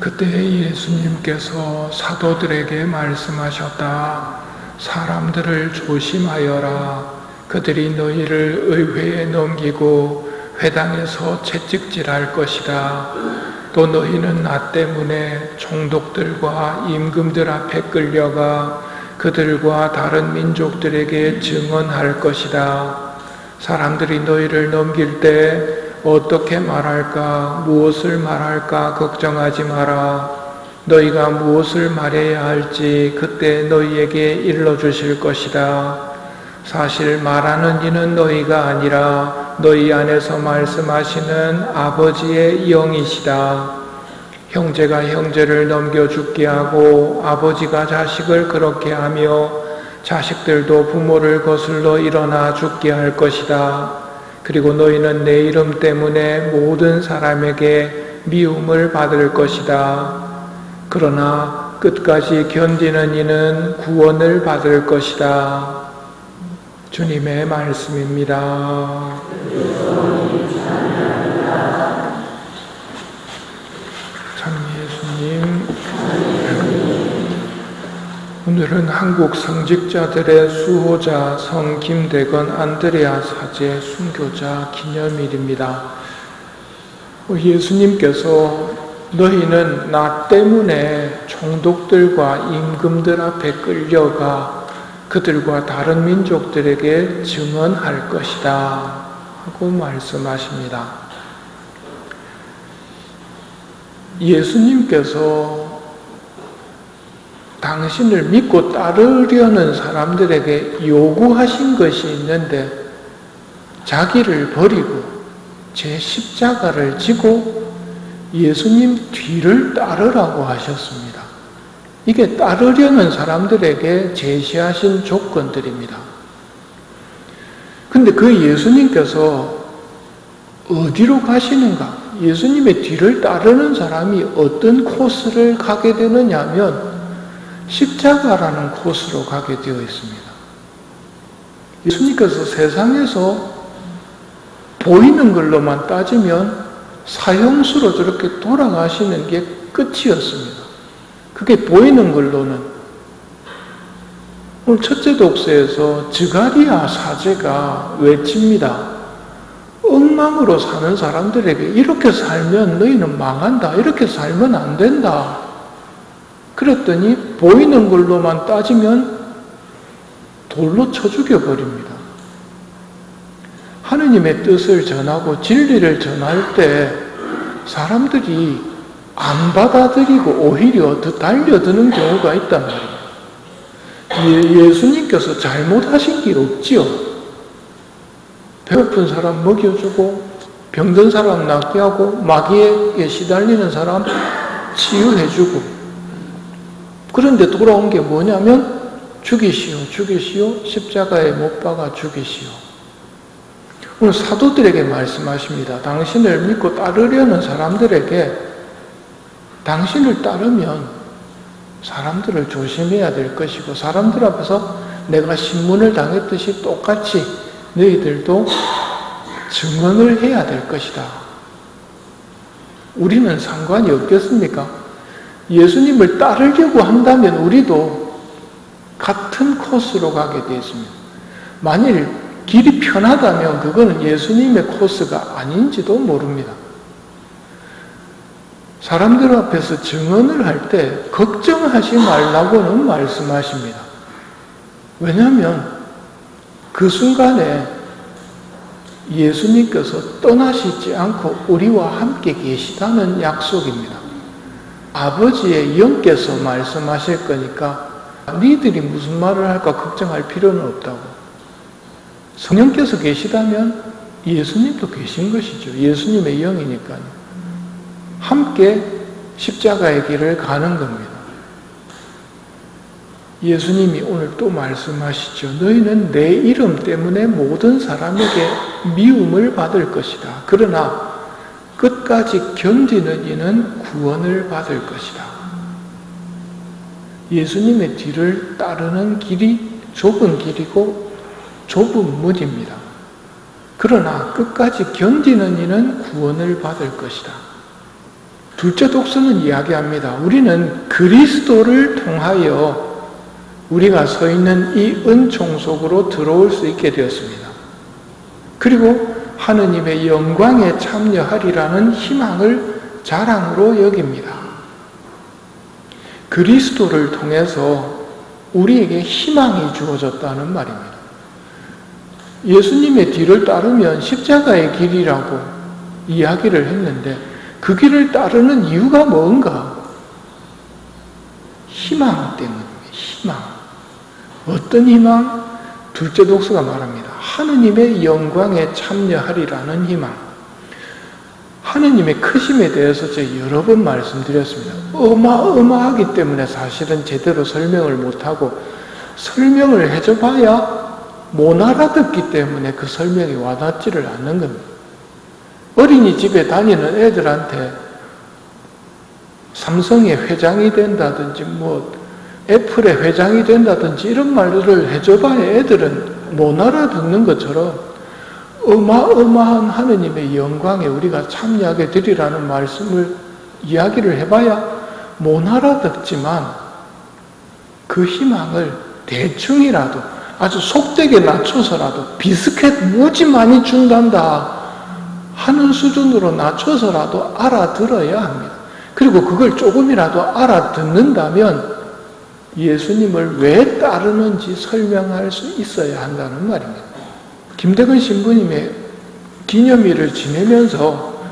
그때 예수님께서 사도들에게 말씀하셨다. 사람들을 조심하여라. 그들이 너희를 의회에 넘기고 회당에서 채찍질할 것이다. 또 너희는 나 때문에 총독들과 임금들 앞에 끌려가 그들과 다른 민족들에게 증언할 것이다. 사람들이 너희를 넘길 때 어떻게 말할까, 무엇을 말할까 걱정하지 마라. 너희가 무엇을 말해야 할지 그때 너희에게 일러주실 것이다. 사실 말하는 이는 너희가 아니라 너희 안에서 말씀하시는 아버지의 영이시다. 형제가 형제를 넘겨 죽게 하고 아버지가 자식을 그렇게 하며 자식들도 부모를 거슬러 일어나 죽게 할 것이다. 그리고 너희는 내 이름 때문에 모든 사람에게 미움을 받을 것이다. 그러나 끝까지 견디는 이는 구원을 받을 것이다. 주님의 말씀입니다. 참 예수님, 오늘은 한국 성직자들의 수호자 성 김대건 안드레아 사제 순교자 기념일입니다. 예수님께서 너희는 나 때문에 총독들과 임금들 앞에 끌려가 그들과 다른 민족들에게 증언할 것이다 하고 말씀하십니다. 예수님께서 당신을 믿고 따르려는 사람들에게 요구하신 것이 있는데 자기를 버리고 제 십자가를 지고 예수님 뒤를 따르라고 하셨습니다. 이게 따르려는 사람들에게 제시하신 조건들입니다. 근데 그 예수님께서 어디로 가시는가? 예수님의 뒤를 따르는 사람이 어떤 코스를 가게 되느냐 하면 십자가라는 코스로 가게 되어 있습니다. 예수님께서 세상에서 보이는 걸로만 따지면 사형수로 저렇게 돌아가시는 게 끝이었습니다. 그게 보이는 걸로는 오늘 첫째 독서에서 드가리아 사제가 외칩니다. 엉망으로 사는 사람들에게 이렇게 살면 너희는 망한다. 이렇게 살면 안 된다. 그랬더니 보이는 걸로만 따지면 돌로 쳐 죽여버립니다. 하느님의 뜻을 전하고 진리를 전할 때 사람들이 안 받아들이고 오히려 더 달려드는 경우가 있단 말이에요. 예수님께서 잘못하신 게 없지요. 배고픈 사람 먹여주고 병든 사람 낫게 하고 마귀에게 시달리는 사람 치유해주고 그런데 돌아온 게 뭐냐면 죽이시오, 죽이시오, 십자가에 못 박아 죽이시오. 오늘 사도들에게 말씀하십니다. 당신을 믿고 따르려는 사람들에게 당신을 따르면 사람들을 조심해야 될 것이고 사람들 앞에서 내가 신문을 당했듯이 똑같이 너희들도 증언을 해야 될 것이다. 우리는 상관이 없겠습니까? 예수님을 따르려고 한다면 우리도 같은 코스로 가게 되어 있습니다. 만일 길이 편하다면 그거는 예수님의 코스가 아닌지도 모릅니다. 사람들 앞에서 증언을 할 때 걱정하지 말라고는 말씀하십니다. 왜냐하면 그 순간에 예수님께서 떠나시지 않고 우리와 함께 계시다는 약속입니다. 아버지의 영께서 말씀하실 거니까 니들이 무슨 말을 할까 걱정할 필요는 없다고. 성령께서 계시다면 예수님도 계신 것이죠. 예수님의 영이니까요. 함께 십자가의 길을 가는 겁니다. 예수님이 오늘 또 말씀하시죠. 너희는 내 이름 때문에 모든 사람에게 미움을 받을 것이다. 그러나 끝까지 견디는 이는 구원을 받을 것이다. 예수님의 뒤를 따르는 길이 좁은 길이고 좁은 문입니다. 그러나 끝까지 견디는 이는 구원을 받을 것이다. 둘째 독서는 이야기합니다. 우리는 그리스도를 통하여 우리가 서 있는 이 은총 속으로 들어올 수 있게 되었습니다. 그리고 하느님의 영광에 참여하리라는 희망을 자랑으로 여깁니다. 그리스도를 통해서 우리에게 희망이 주어졌다는 말입니다. 예수님의 뒤를 따르면 십자가의 길이라고 이야기를 했는데 그 길을 따르는 이유가 뭔가? 희망 때문입니다. 희망. 어떤 희망? 둘째 독서가 말합니다. 하느님의 영광에 참여하리라는 희망. 하느님의 크심에 대해서 제가 여러 번 말씀드렸습니다. 어마어마하기 때문에 사실은 제대로 설명을 못하고 설명을 해줘봐야 못 알아듣기 때문에 그 설명이 와닿지를 않는 겁니다. 어린이집에 다니는 애들한테 삼성의 회장이 된다든지 애플의 회장이 된다든지 이런 말들을 해줘봐야 애들은 못 알아듣는 것처럼 어마어마한 하느님의 영광에 우리가 참여하게 되리라는 말씀을 이야기를 해봐야 못 알아듣지만 그 희망을 대충이라도 아주 속되게 낮춰서라도 비스켓 무지 많이 준단다 하는 수준으로 낮춰서라도 알아들어야 합니다. 그리고 그걸 조금이라도 알아듣는다면 예수님을 왜 따르는지 설명할 수 있어야 한다는 말입니다. 김대근 신부님의 기념일을 지내면서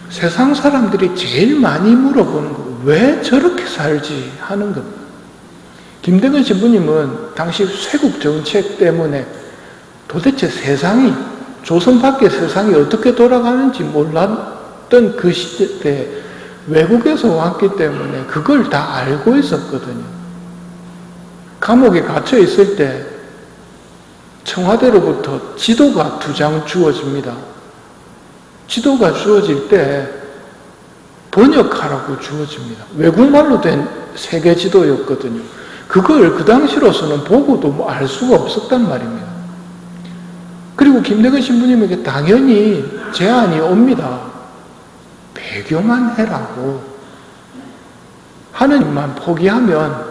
세상 사람들이 제일 많이 물어보는 거, 왜 저렇게 살지 하는 겁니다. 김대근 신부님은 당시 쇄국 정책 때문에 도대체 세상이, 조선 밖의 세상이 어떻게 돌아가는지 몰랐던 그 시대 외국에서 왔기 때문에 그걸 다 알고 있었거든요. 감옥에 갇혀 있을 때 청와대로부터 지도가 2장 주어집니다. 지도가 주어질 때 번역하라고 주어집니다. 외국말로 된 세계 지도였거든요. 그걸 그 당시로서는 보고도 알 수가 없었단 말입니다. 그리고 김대근 신부님에게 당연히 제안이 옵니다. 배교만 해라고. 하느님만 포기하면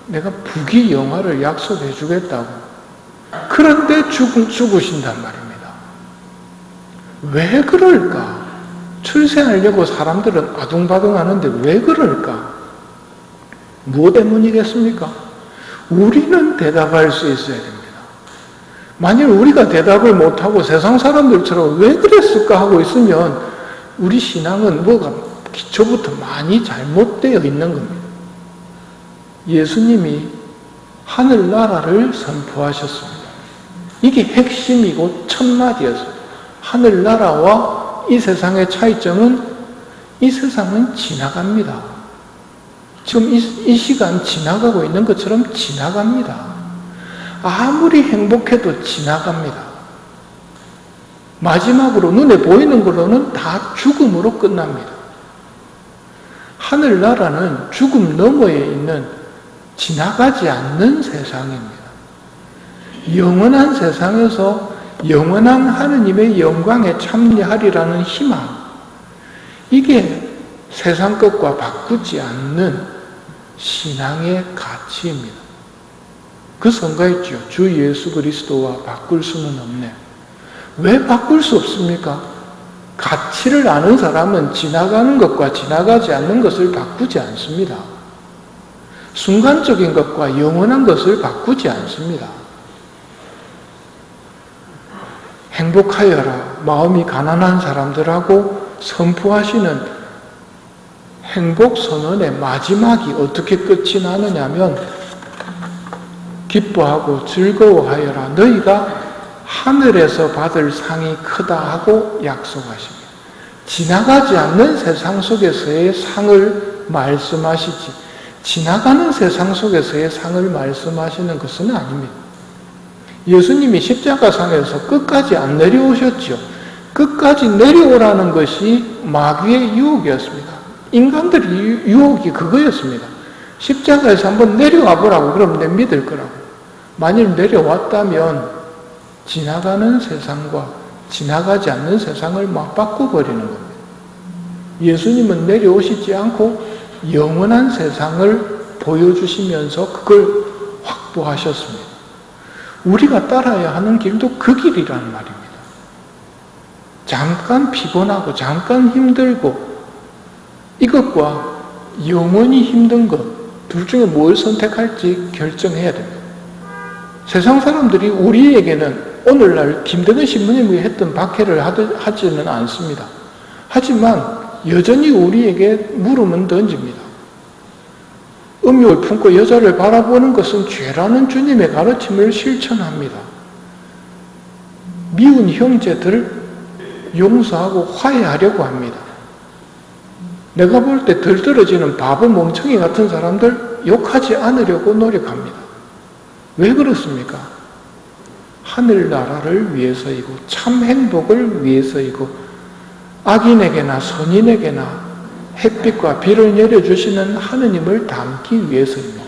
내가 부귀영화를 약속해 주겠다고. 그런데 죽으신단 말입니다. 왜 그럴까? 출세하려고 사람들은 아둥바둥 하는데 왜 그럴까? 무엇 때문이겠습니까? 우리는 대답할 수 있어야 됩니다. 만일 우리가 대답을 못하고 세상 사람들처럼 왜 그랬을까 하고 있으면 우리 신앙은 뭐가 기초부터 많이 잘못되어 있는 겁니다. 예수님이 하늘나라를 선포하셨습니다. 이게 핵심이고 첫마디였습니다. 하늘나라와 이 세상의 차이점은 이 세상은 지나갑니다. 지금 이 시간 지나가고 있는 것처럼 지나갑니다. 아무리 행복해도 지나갑니다. 마지막으로 눈에 보이는 걸로는 다 죽음으로 끝납니다. 하늘나라는 죽음 너머에 있는 지나가지 않는 세상입니다. 영원한 세상에서 영원한 하느님의 영광에 참여하리라는 희망, 이게 세상 것과 바꾸지 않는 신앙의 가치입니다. 그 선가 있죠. 주 예수 그리스도와 바꿀 수는 없네. 왜 바꿀 수 없습니까? 가치를 아는 사람은 지나가는 것과 지나가지 않는 것을 바꾸지 않습니다. 순간적인 것과 영원한 것을 바꾸지 않습니다. 행복하여라, 마음이 가난한 사람들하고 선포하시는 행복 선언의 마지막이 어떻게 끝이 나느냐면 기뻐하고 즐거워하여라, 너희가 하늘에서 받을 상이 크다 하고 약속하십니다. 지나가지 않는 세상 속에서의 상을 말씀하시지 지나가는 세상 속에서의 상을 말씀하시는 것은 아닙니다. 예수님이 십자가상에서 끝까지 안 내려오셨죠. 끝까지 내려오라는 것이 마귀의 유혹이었습니다. 인간들의 유혹이 그거였습니다. 십자가에서 한번 내려와 보라고. 그럼 내 믿을 거라고. 만일 내려왔다면 지나가는 세상과 지나가지 않는 세상을 막 바꿔버리는 겁니다. 예수님은 내려오시지 않고 영원한 세상을 보여주시면서 그걸 확보하셨습니다. 우리가 따라야 하는 길도 그 길이라는 말입니다. 잠깐 피곤하고 잠깐 힘들고 이것과 영원히 힘든 것 둘 중에 뭘 선택할지 결정해야 됩니다. 세상 사람들이 우리에게는 오늘날 김대근 신부님이 했던 박해를 하지는 않습니다. 하지만 여전히 우리에게 물음은 던집니다. 음욕을 품고 여자를 바라보는 것은 죄라는 주님의 가르침을 실천합니다. 미운 형제들을 용서하고 화해하려고 합니다. 내가 볼 때 들떨어지는 바보 멍청이 같은 사람들 욕하지 않으려고 노력합니다. 왜 그렇습니까? 하늘나라를 위해서이고 참 행복을 위해서이고 악인에게나 선인에게나 햇빛과 비를 내려주시는 하느님을 닮기 위해서입니다.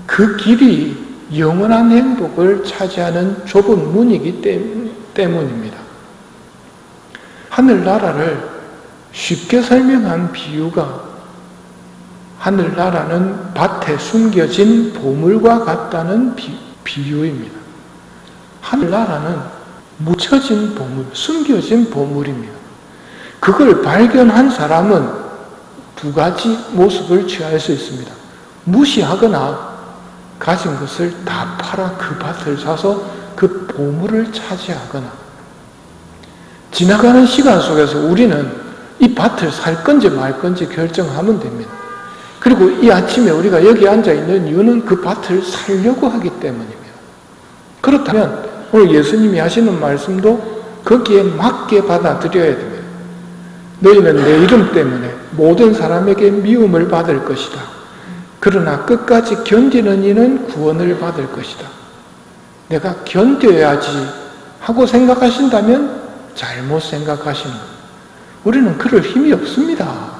그 길이 영원한 행복을 차지하는 좁은 문이기 때문입니다. 하늘나라를 쉽게 설명한 비유가 하늘나라는 밭에 숨겨진 보물과 같다는 비유입니다. 하늘나라는 묻혀진 보물, 숨겨진 보물입니다. 그걸 발견한 사람은 두 가지 모습을 취할 수 있습니다. 무시하거나 가진 것을 다 팔아 그 밭을 사서 그 보물을 차지하거나 지나가는 시간 속에서 우리는 이 밭을 살 건지 말 건지 결정하면 됩니다. 그리고 이 아침에 우리가 여기 앉아 있는 이유는 그 밭을 살려고 하기 때문입니다. 그렇다면 오늘 예수님이 하시는 말씀도 거기에 맞게 받아들여야 됩니다. 너희는 내 이름 때문에 모든 사람에게 미움을 받을 것이다. 그러나 끝까지 견디는 이는 구원을 받을 것이다. 내가 견뎌야지 하고 생각하신다면 잘못 생각하시는 겁니다. 우리는 그럴 힘이 없습니다.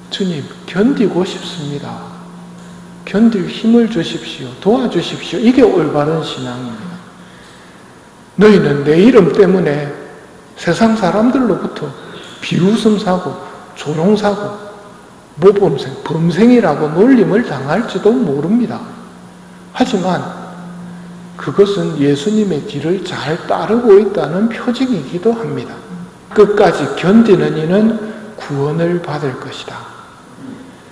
주님, 견디고 싶습니다. 견딜 힘을 주십시오. 도와주십시오. 이게 올바른 신앙입니다. 너희는 내 이름 때문에 세상 사람들로부터 비웃음 사고, 조롱 사고, 모범생, 범생이라고 놀림을 당할지도 모릅니다. 하지만 그것은 예수님의 길을 잘 따르고 있다는 표징이기도 합니다. 끝까지 견디는 이는 구원을 받을 것이다.